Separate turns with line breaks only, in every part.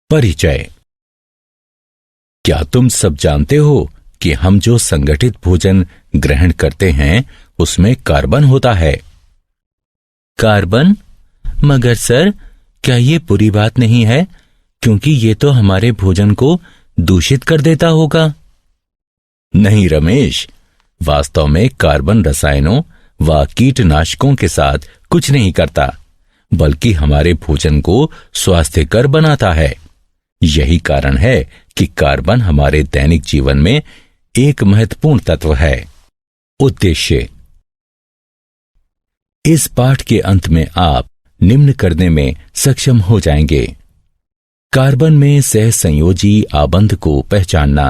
परिचय। क्या तुम सब जानते हो कि हम जो संगठित भोजन ग्रहण करते हैं उसमें कार्बन होता है?
कार्बन? मगर सर, क्या ये बुरी बात नहीं है, क्योंकि ये तो हमारे भोजन को दूषित कर देता होगा।
नहीं रमेश, वास्तव में कार्बन रसायनों व कीटनाशकों के साथ कुछ नहीं करता, बल्कि हमारे भोजन को स्वास्थ्यकर बनाता है। यही कारण है कि कार्बन हमारे दैनिक जीवन में एक महत्वपूर्ण तत्व है। उद्देश्य। इस पाठ के अंत में आप निम्न करने में सक्षम हो जाएंगे। कार्बन में सहसंयोजी आबंध को पहचानना,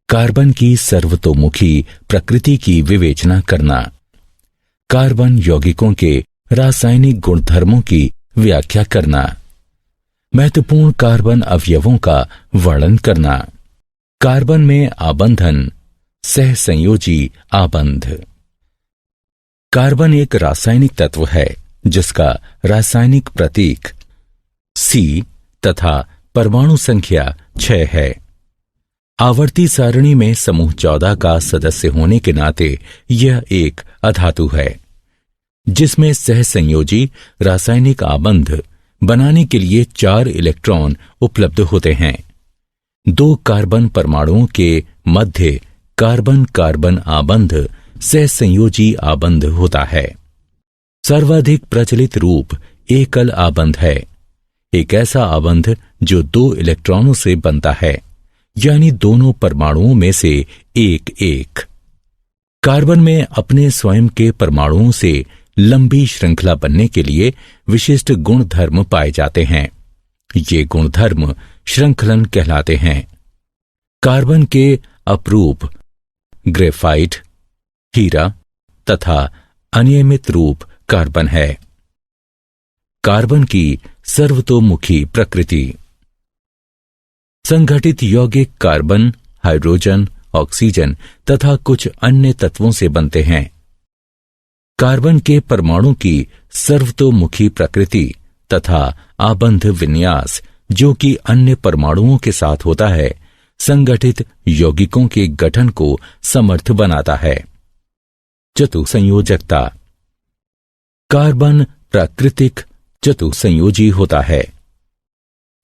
कार्बन की सर्वतोमुखी प्रकृति की विवेचना करना, कार्बन यौगिकों के रासायनिक गुणधर्मों की व्याख्या करना, महत्वपूर्ण कार्बन अवयवों का वर्णन करना, कार्बन में आबंधन, सहसंयोजी आबंध। कार्बन एक रासायनिक तत्व है जिसका रासायनिक प्रतीक C तथा परमाणु संख्या 6 है। आवर्ती सारणी में समूह 14 का सदस्य होने के नाते यह एक अधातु है, जिसमें सहसंयोजी रासायनिक आबंध बनाने के लिए 4 इलेक्ट्रॉन उपलब्ध होते हैं। 2 कार्बन परमाणुओं के मध्य कार्बन कार्बन आबंध सहसंयोजी आबंध होता है। सर्वाधिक प्रचलित रूप एकल आबंध है, एक ऐसा आबंध जो 2 इलेक्ट्रॉनों से बनता है, यानी दोनों परमाणुओं में से एक। कार्बन में अपने स्वयं के परमाणुओं से लंबी श्रृंखला बनने के लिए विशिष्ट गुणधर्म पाए जाते हैं। ये गुणधर्म श्रृंखलन कहलाते हैं। कार्बन के अपरूप ग्रेफाइट, हीरा तथा अनियमित रूप कार्बन है। कार्बन की सर्वतोमुखी प्रकृति। संगठित यौगिक कार्बन, हाइड्रोजन, ऑक्सीजन तथा कुछ अन्य तत्वों से बनते हैं। कार्बन के परमाणु की सर्वतोमुखी प्रकृति तथा आबंध विन्यास, जो कि अन्य परमाणुओं के साथ होता है, संगठित यौगिकों के गठन को समर्थ बनाता है। चतुसंयोजकता। कार्बन प्राकृतिक चतुसंयोजी होता है।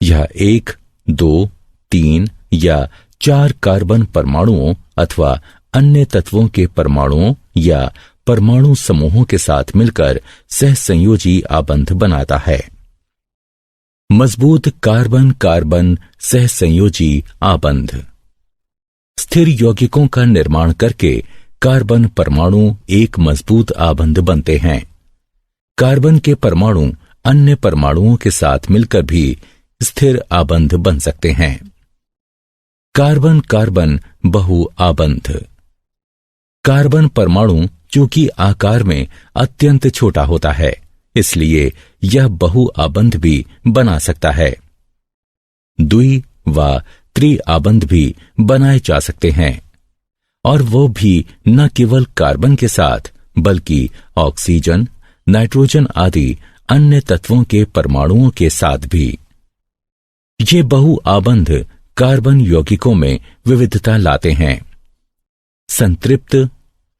यह 1, 2, 3 या 4 कार्बन परमाणुओं अथवा अन्य तत्वों के परमाणुओं या परमाणु समूहों के साथ मिलकर सहसंयोजी आबंध बनाता है। मजबूत कार्बन कार्बन सहसंयोजी आबंध। स्थिर यौगिकों का निर्माण करके कार्बन परमाणु एक मजबूत आबंध बनते हैं। कार्बन के परमाणु अन्य परमाणुओं के साथ मिलकर भी स्थिर आबंध बन सकते हैं। कार्बन कार्बन बहु आबंध। कार्बन परमाणु चूंकि आकार में अत्यंत छोटा होता है, इसलिए यह बहु आबंध भी बना सकता है। द्वि व त्रि आबंध भी बनाए जा सकते हैं, और वो भी न केवल कार्बन के साथ बल्कि ऑक्सीजन, नाइट्रोजन आदि अन्य तत्वों के परमाणुओं के साथ भी। ये बहु आबंध कार्बन यौगिकों में विविधता लाते हैं। संतृप्त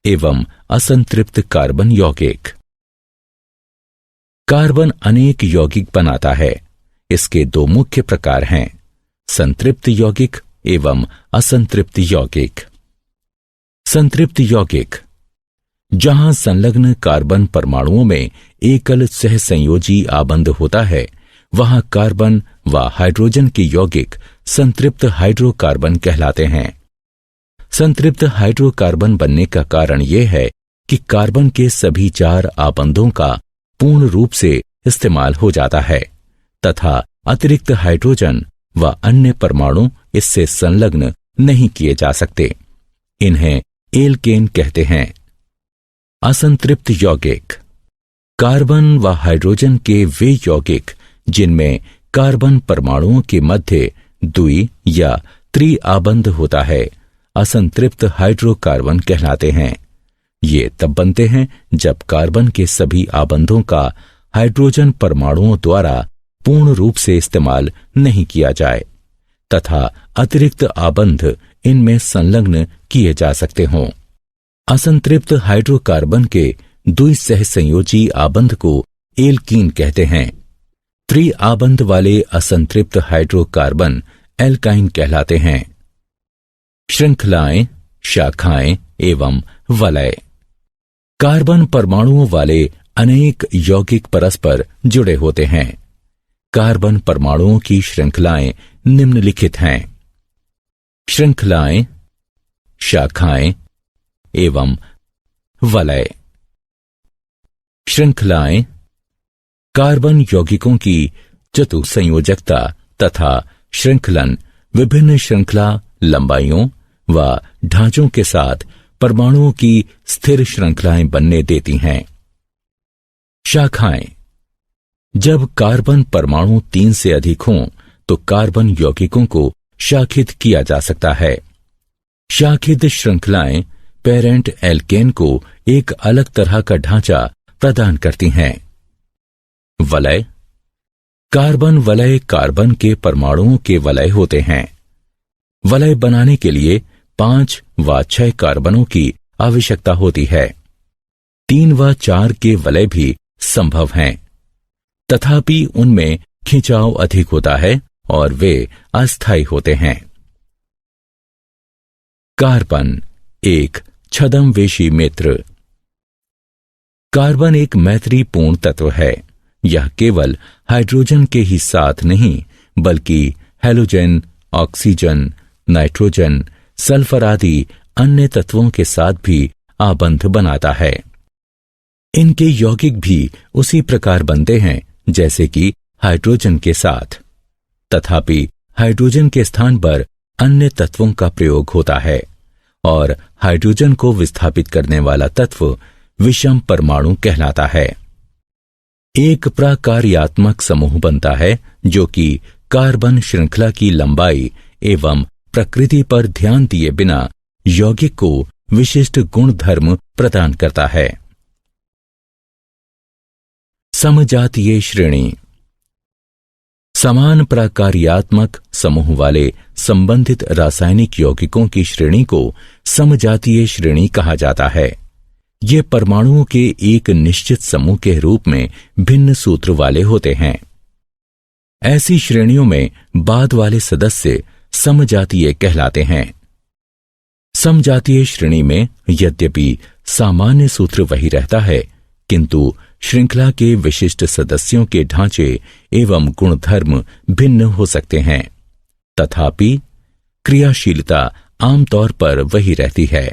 एवं असंतृप्त कार्बन यौगिक। कार्बन अनेक यौगिक बनाता है। इसके 2 मुख्य प्रकार हैं, संतृप्त यौगिक एवं असंतृप्त यौगिक। संतृप्त यौगिक, जहां संलग्न कार्बन परमाणुओं में एकल सहसंयोजी आबंध होता है, वहां कार्बन व हाइड्रोजन के यौगिक संतृप्त हाइड्रोकार्बन कहलाते हैं। संतृप्त हाइड्रोकार्बन बनने का कारण यह है कि कार्बन के सभी 4 आबंधों का पूर्ण रूप से इस्तेमाल हो जाता है तथा अतिरिक्त हाइड्रोजन व अन्य परमाणु इससे संलग्न नहीं किए जा सकते। इन्हें एल्केन कहते हैं। असंतृप्त यौगिक, कार्बन व हाइड्रोजन के वे यौगिक जिनमें कार्बन परमाणुओं के मध्य द्वि या त्रि आबंध होता है, असंतृप्त हाइड्रोकार्बन कहलाते हैं। ये तब बनते हैं जब कार्बन के सभी आबंधों का हाइड्रोजन परमाणुओं द्वारा पूर्ण रूप से इस्तेमाल नहीं किया जाए तथा अतिरिक्त आबंध इनमें संलग्न किए जा सकते हों। असंतृप्त हाइड्रोकार्बन के द्विसहसंयोजी आबंध को एल्कीन कहते हैं। त्रिआबंध वाले असंतृप्त हाइड्रोकार्बन एल्काइन कहलाते हैं। श्रृंखलाएं, शाखाएं एवं वलय। कार्बन परमाणुओं वाले अनेक यौगिक परस्पर जुड़े होते हैं। कार्बन परमाणुओं की श्रृंखलाएं निम्नलिखित हैं: श्रृंखलाएं, शाखाएं एवं वलय। श्रृंखलाएं कार्बन यौगिकों की चतुसंयोजकता तथा श्रृंखलन विभिन्न श्रृंखला लंबाइयों व ढांचों के साथ परमाणुओं की स्थिर श्रृंखलाएं बनने देती हैं। शाखाएं, जब कार्बन परमाणु 3 से अधिक हों तो कार्बन यौगिकों को शाखित किया जा सकता है। शाखित श्रृंखलाएं पेरेंट एल्केन को एक अलग तरह का ढांचा प्रदान करती हैं। वलय, कार्बन वलय कार्बन के परमाणुओं के वलय होते हैं। वलय बनाने के लिए 5 व 6 कार्बनों की आवश्यकता होती है। 3 व 4 के वलय भी संभव हैं, तथापि उनमें खिंचाव अधिक होता है और वे अस्थायी होते हैं। कार्बन एक छद्मवेशी मित्र। कार्बन एक मैत्रीपूर्ण तत्व है। यह केवल हाइड्रोजन के ही साथ नहीं बल्कि हैलोजन, ऑक्सीजन, नाइट्रोजन, सल्फर आदि अन्य तत्वों के साथ भी आबंध बनाता है। इनके यौगिक भी उसी प्रकार बनते हैं जैसे कि हाइड्रोजन के साथ, तथापि हाइड्रोजन के स्थान पर अन्य तत्वों का प्रयोग होता है और हाइड्रोजन को विस्थापित करने वाला तत्व विषम परमाणु कहलाता है। एक प्राकार्यात्मक समूह बनता है जो कि कार्बन श्रृंखला की लंबाई एवं प्रकृति पर ध्यान दिए बिना यौगिक को विशिष्ट गुण धर्म प्रदान करता है। समजातीय श्रेणी। समान प्राकार्यात्मक समूह वाले संबंधित रासायनिक यौगिकों की श्रेणी को समजातीय श्रेणी कहा जाता है। ये परमाणुओं के एक निश्चित समूह के रूप में भिन्न सूत्र वाले होते हैं। ऐसी श्रेणियों में बाद वाले सदस्य समजातीय कहलाते हैं। समजातीय श्रेणी में यद्यपि सामान्य सूत्र वही रहता है, किंतु श्रृंखला के विशिष्ट सदस्यों के ढांचे एवं गुणधर्म भिन्न हो सकते हैं, तथापि क्रियाशीलता आमतौर पर वही रहती है।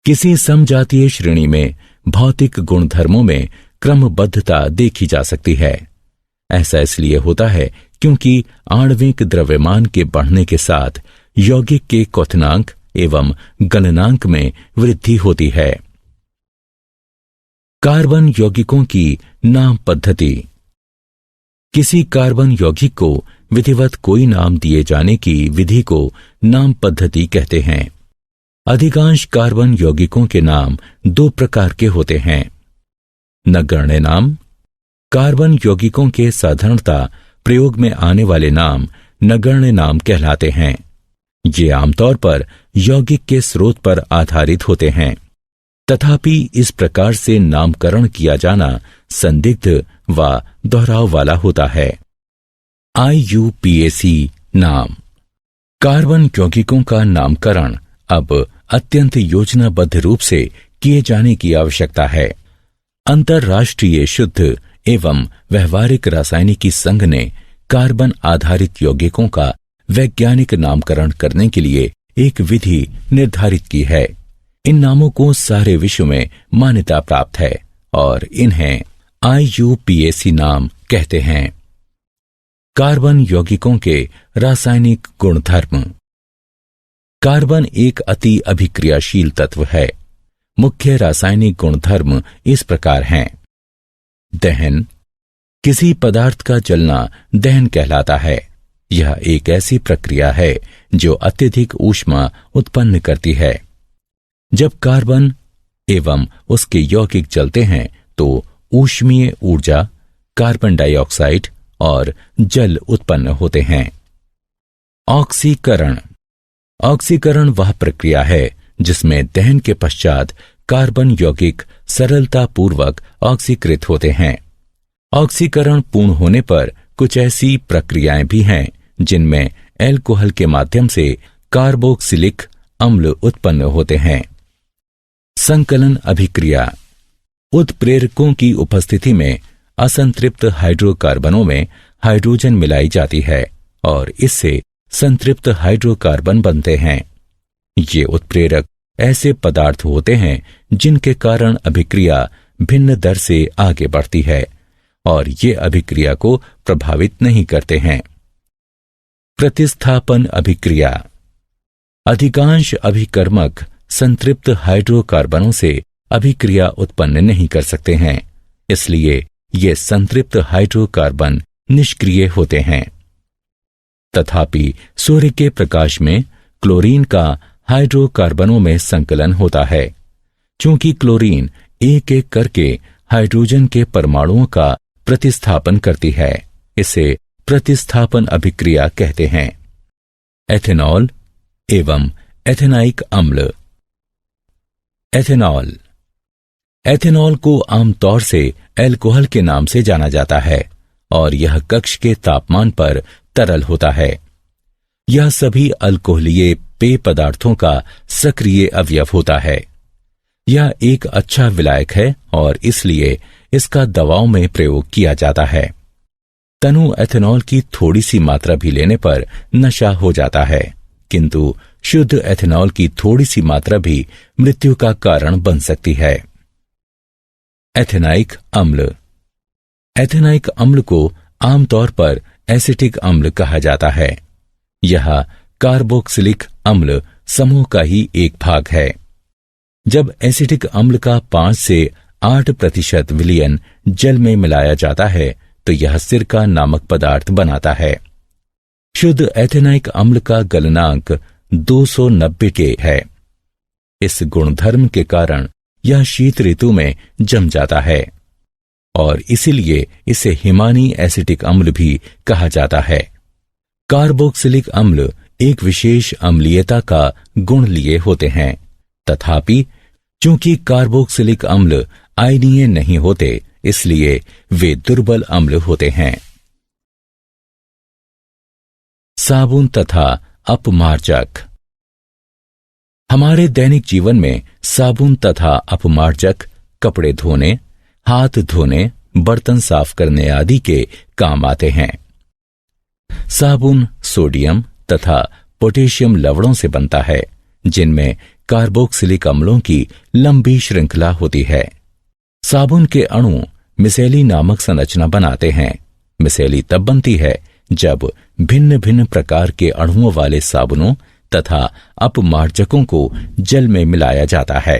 किसी समजातीय श्रेणी में भौतिक गुणधर्मों में क्रमबद्धता देखी जा सकती है। ऐसा इसलिए होता है क्योंकि आणविक द्रव्यमान के बढ़ने के साथ यौगिक के क्वथनांक एवं गलनांक में वृद्धि होती है। कार्बन यौगिकों की नाम पद्धति। किसी कार्बन यौगिक को विधिवत कोई नाम दिए जाने की विधि को नाम पद्धति कहते हैं। अधिकांश कार्बन यौगिकों के नाम 2 प्रकार के होते हैं। नगण्य नाम। कार्बन यौगिकों के साधारणता प्रयोग में आने वाले नाम नगण्य नाम कहलाते हैं। ये आमतौर पर यौगिक के स्रोत पर आधारित होते हैं, तथापि इस प्रकार से नामकरण किया जाना संदिग्ध व दोहराव वाला होता है। IUPAC नाम। कार्बन यौगिकों का नामकरण अब अत्यंत योजनाबद्ध रूप से किए जाने की आवश्यकता है। अंतर्राष्ट्रीय शुद्ध एवं व्यवहारिक रासायनिकी संघ ने कार्बन आधारित यौगिकों का वैज्ञानिक नामकरण करने के लिए एक विधि निर्धारित की है। इन नामों को सारे विश्व में मान्यता प्राप्त है और इन्हें IUPAC नाम कहते हैं। कार्बन यौगिकों के रासायनिक गुणधर्म। कार्बन एक अति अभिक्रियाशील तत्व है। मुख्य रासायनिक गुणधर्म इस प्रकार हैं। दहन। किसी पदार्थ का जलना दहन कहलाता है। यह एक ऐसी प्रक्रिया है जो अत्यधिक ऊष्मा उत्पन्न करती है। जब कार्बन एवं उसके यौगिक जलते हैं तो ऊष्मीय ऊर्जा, कार्बन डाइऑक्साइड और जल उत्पन्न होते हैं। ऑक्सीकरण। ऑक्सीकरण वह प्रक्रिया है जिसमें दहन के पश्चात कार्बन यौगिक सरलतापूर्वक ऑक्सीकृत होते हैं। ऑक्सीकरण पूर्ण होने पर कुछ ऐसी प्रक्रियाएं भी हैं जिनमें एल्कोहल के माध्यम से कार्बोक्सिलिक अम्ल उत्पन्न होते हैं। संकलन अभिक्रिया। उत्प्रेरकों की उपस्थिति में असंतृप्त हाइड्रोकार्बनों में हाइड्रोजन मिलाई जाती है और इससे संतृप्त हाइड्रोकार्बन बनते हैं। ये उत्प्रेरक ऐसे पदार्थ होते हैं जिनके कारण अभिक्रिया भिन्न दर से आगे बढ़ती है और ये अभिक्रिया को प्रभावित नहीं करते हैं। प्रतिस्थापन अभिक्रिया। अधिकांश अभिकर्मक संतृप्त हाइड्रोकार्बनों से अभिक्रिया उत्पन्न नहीं कर सकते हैं, इसलिए ये संतृप्त हाइड्रोकार्बन निष्क्रिय होते हैं। तथापि सूर्य के प्रकाश में क्लोरीन का हाइड्रोकार्बनों में संकलन होता है। चूंकि क्लोरीन एक एक करके हाइड्रोजन के परमाणुओं का प्रतिस्थापन करती है, इसे प्रतिस्थापन अभिक्रिया कहते हैं। एथेनॉल एवं एथेनाइक अम्ल। एथेनॉल। एथेनॉल को आमतौर से एल्कोहल के नाम से जाना जाता है और यह कक्ष के तापमान पर तरल होता है। यह सभी अल्कोहलीय पेय पदार्थों का सक्रिय अवयव होता है। यह एक अच्छा विलायक है और इसलिए इसका दवाओं में प्रयोग किया जाता है। तनु एथेनॉल की थोड़ी सी मात्रा भी लेने पर नशा हो जाता है, किंतु शुद्ध एथेनॉल की थोड़ी सी मात्रा भी मृत्यु का कारण बन सकती है। एथेनाइक अम्ल। एथेनाइक अम्ल को आमतौर पर एसिटिक अम्ल कहा जाता है। यह कार्बोक्सिलिक अम्ल समूह का ही एक भाग है। जब एसिटिक अम्ल का 5 से 8% विलयन जल में मिलाया जाता है तो यह सिरका नामक पदार्थ बनाता है। शुद्ध एथेनाइक अम्ल का गलनांक 290 के है। इस गुणधर्म के कारण यह शीत ऋतु में जम जाता है और इसीलिए इसे हिमानी एसिटिक अम्ल भी कहा जाता है। कार्बोक्सिलिक अम्ल एक विशेष अम्लीयता का गुण लिए होते हैं, तथापि चूंकि कार्बोक्सिलिक अम्ल आयनीय नहीं होते, इसलिए वे दुर्बल अम्ल होते हैं। साबुन तथा अपमार्जक। हमारे दैनिक जीवन में साबुन तथा अपमार्जक कपड़े धोने, हाथ धोने, बर्तन साफ करने आदि के काम आते हैं। साबुन सोडियम तथा पोटेशियम लवणों से बनता है, जिनमें कार्बोक्सिलिक अम्लों की लंबी श्रृंखला होती है। साबुन के अणु मिसेली नामक संरचना बनाते हैं। मिसेली तब बनती है जब भिन्न भिन्न प्रकार के अणुओं वाले साबुनों तथा अपमार्जकों को जल में मिलाया जाता है।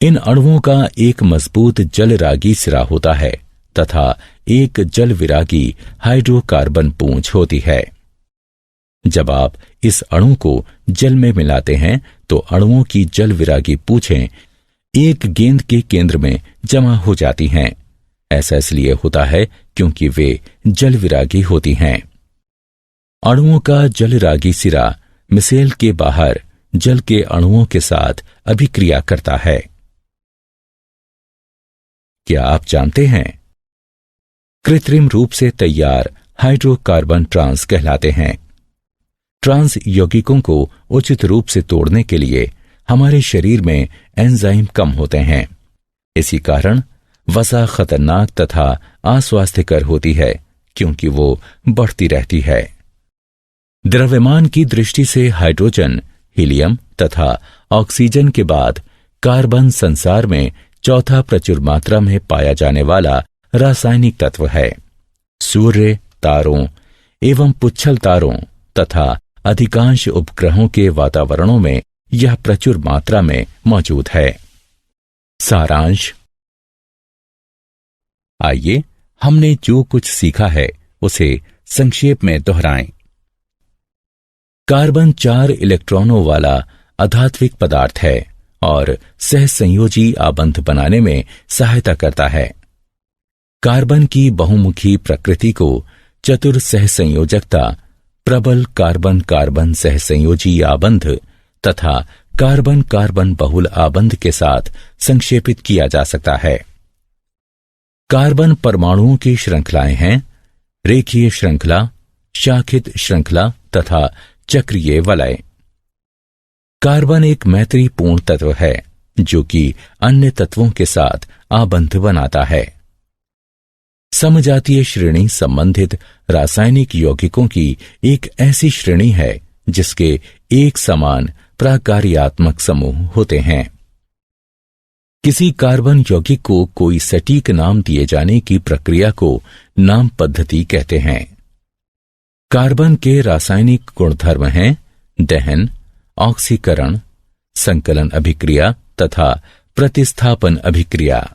इन अणुओं का एक मजबूत जलरागी सिरा होता है तथा एक जल विरागी हाइड्रोकार्बन पूंछ होती है। जब आप इस अणु को जल में मिलाते हैं तो अणुओं की जल विरागी पूंछें एक गेंद के केंद्र में जमा हो जाती हैं। ऐसा इसलिए होता है क्योंकि वे जल विरागी होती हैं। अणुओं का जलरागी सिरा मिसेल के बाहर जल के अणुओं के साथ अभिक्रिया करता है। क्या आप जानते हैं? कृत्रिम रूप से तैयार हाइड्रोकार्बन ट्रांस कहलाते हैं। ट्रांस यौगिकों को उचित रूप से तोड़ने के लिए हमारे शरीर में एंजाइम कम होते हैं। इसी कारण वसा खतरनाक तथा अस्वास्थ्यकर होती है क्योंकि वो बढ़ती रहती है। द्रव्यमान की दृष्टि से हाइड्रोजन, हीलियम तथा ऑक्सीजन के बाद कार्बन संसार में चौथा प्रचुर मात्रा में पाया जाने वाला रासायनिक तत्व है। सूर्य, तारों एवं पुच्छल तारों तथा अधिकांश उपग्रहों के वातावरणों में यह प्रचुर मात्रा में मौजूद है। सारांश। आइए हमने जो कुछ सीखा है उसे संक्षेप में दोहराएं। कार्बन 4 इलेक्ट्रॉनों वाला अधात्विक पदार्थ है और सहसंयोजी आबंध बनाने में सहायता करता है। कार्बन की बहुमुखी प्रकृति को चतुर सहसंयोजकता, प्रबल कार्बन कार्बन सहसंयोजी आबंध तथा कार्बन कार्बन बहुल आबंध के साथ संक्षेपित किया जा सकता है। कार्बन परमाणुओं की श्रृंखलाएं हैं रेखीय श्रृंखला, शाखित श्रृंखला तथा चक्रीय वलय। कार्बन एक मैत्रीपूर्ण तत्व है जो कि अन्य तत्वों के साथ आबंध बनाता है। समजातीय श्रेणी संबंधित रासायनिक यौगिकों की एक ऐसी श्रेणी है जिसके एक समान प्राकार्यात्मक समूह होते हैं। किसी कार्बन यौगिक को कोई सटीक नाम दिए जाने की प्रक्रिया को नाम पद्धति कहते हैं। कार्बन के रासायनिक गुणधर्म हैं दहन, ऑक्सीकरण, संकलन अभिक्रिया तथा प्रतिस्थापन अभिक्रिया।